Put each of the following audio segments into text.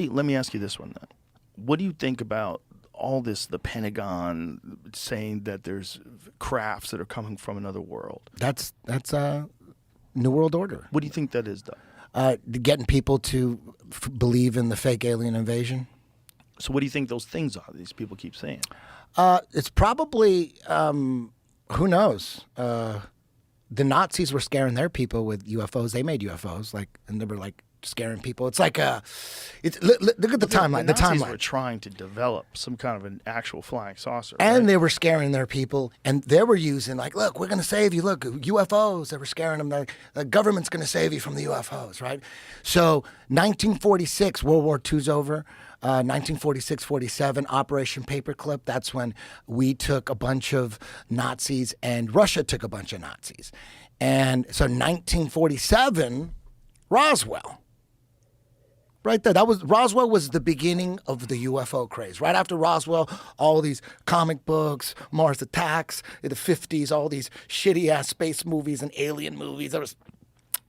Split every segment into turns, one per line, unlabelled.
let me ask you this one then. What do you think about all this, the Pentagon saying that there's crafts that are coming from another world?
That's New World Order.
What do you think that is, though?
Getting people to believe in the fake alien invasion.
So what do you think those things are these people keep saying?
It's probably, who knows? The Nazis were scaring their people with UFOs. They made UFOs, and they were scaring people. It's like look at the timeline.
The Nazis were trying to develop some kind of an actual flying saucer,
and
right?
they were scaring their people, and they were using look, we're going to save you. Look, UFOs. They were scaring them. The government's going to save you from the UFOs, right? So 1946, World War II's over. 1946-47, Operation Paperclip. That's when we took a bunch of Nazis and Russia took a bunch of Nazis. And so 1947, Roswell. Right there. Roswell was the beginning of the UFO craze. Right after Roswell, all these comic books, Mars Attacks, in the 50s, all these shitty-ass space movies and alien movies. There was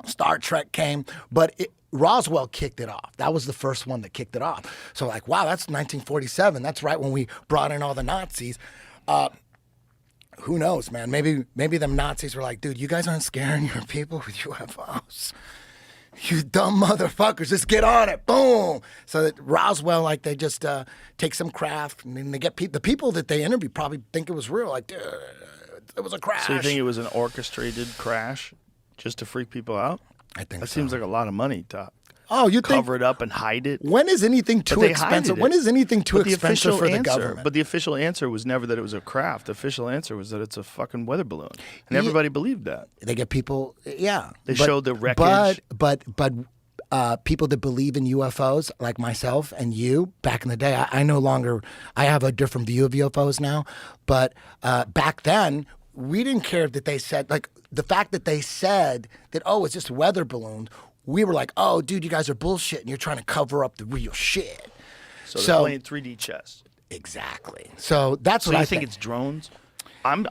Star Trek came, but Roswell kicked it off. That was the first one that kicked it off. So wow, that's 1947. That's right when we brought in all the Nazis. Who knows, man? Maybe them Nazis were like, dude, you guys aren't scaring your people with UFOs. You dumb motherfuckers, just get on it. Boom. So that Roswell, they just take some craft and then they get the people that they interview probably think it was real. Dude, it was a crash.
So you think it was an orchestrated crash just to freak people out?
I think
that
so.
seems like a lot of money to
you
cover it up and hide it.
When is anything too expensive? When is anything too expensive for the government?
But the official answer was never that it was a craft. The official answer was that it's a fucking weather balloon, and everybody believed that.
They get people, yeah.
They showed the wreckage.
But people that believe in UFOs, like myself and you, back in the day, I have a different view of UFOs now. But back then, we didn't care that they said the fact that they said that, it's just weather balloons, we were like, oh, dude, you guys are bullshit and you're trying to cover up the real shit.
So they're playing 3D chess.
Exactly. So that's what I think.
So you think it's drones? I'm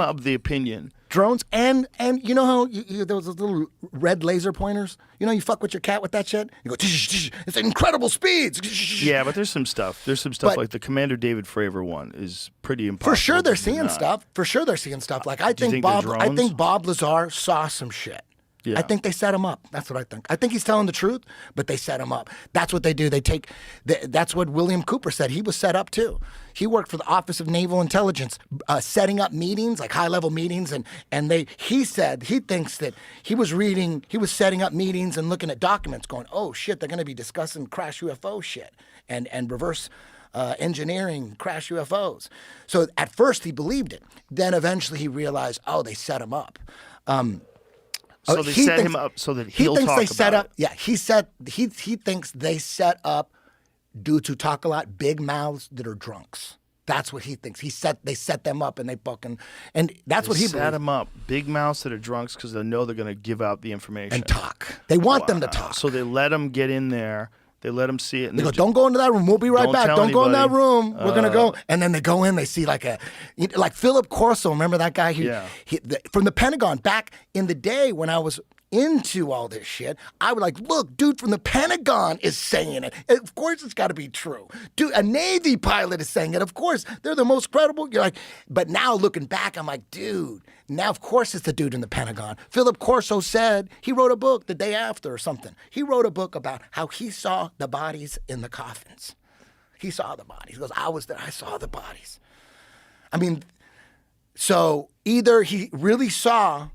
of the opinion.
Drones and you know how those little red laser pointers? You know, you fuck with your cat with that shit? You go, it's incredible speeds.
Yeah, but there's some stuff. Like the Commander David Fravor one is pretty impossible.
For sure they're seeing stuff. I think Bob Lazar saw some shit. Yeah. I think they set him up. That's what I think. I think he's telling the truth, but they set him up. That's what they do. That's what William Cooper said. He was set up too. He worked for the Office of Naval Intelligence, setting up meetings, high-level meetings, and he said he thinks that he was setting up meetings and looking at documents going, oh shit, they're going to be discussing crash UFO shit and reverse engineering crash UFOs. So at first he believed it. Then eventually he realized, they set him up.
So they set him up so that he'll talk about it.
Yeah, he thinks they set up dudes who talk a lot, big mouths that are drunks. That's what he thinks. They set them up and they fucking, and that's what he believes.
Set them up, big mouths that are drunks because they know they're going to give out the information
and talk. They want them to talk.
So they let them get in there. They let them see it. And
they go, don't go into that room. We'll be right back. Don't go in that room. We're going to go. And then they go in. They see like Philip Corso. Remember that guy? From the Pentagon. Back in the day when I was into all this shit, I would look, dude from the Pentagon is saying it. Of course it's got to be true. Dude, a Navy pilot is saying it. Of course. They're the most credible. You're but now looking back, I'm like, dude, now of course it's the dude in the Pentagon. Philip Corso said, he wrote a book the day after or something. He wrote a book about how he saw the bodies in the coffins. He saw the bodies. He goes, I was there. I saw the bodies. I mean, so either he really saw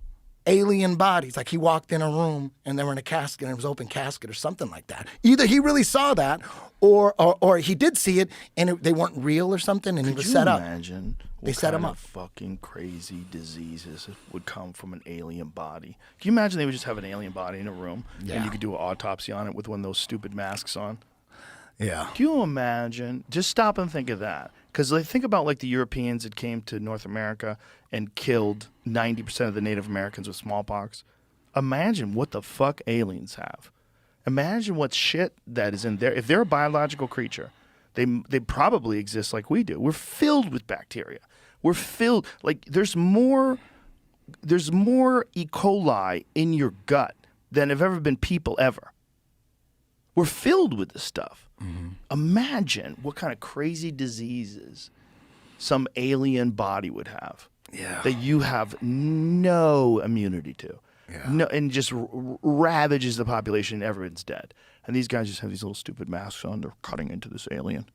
alien bodies, he walked in a room and they were in a casket and it was an open casket or something like that. Either he really saw that or he did see it and they weren't real or something and he was set up.
Could you imagine
they set him up.
Fucking crazy diseases would come from an alien body? Can you imagine they would just have an alien body in a room and you could do an autopsy on it with one of those stupid masks on?
Yeah.
Can you imagine? Just stop and think of that. Because think about the Europeans that came to North America and killed 90% of the Native Americans with smallpox. Imagine what the fuck aliens have. Imagine what shit that is in there. If they're a biological creature, they probably exist like we do. We're filled with bacteria. We're filled there's more E. coli in your gut than have ever been people ever. We're filled with this stuff. Imagine what kind of crazy diseases some alien body would have that you have no immunity to. No, and just ravages the population. Everyone's dead. And these guys just have these little stupid masks on. They're cutting into this alien.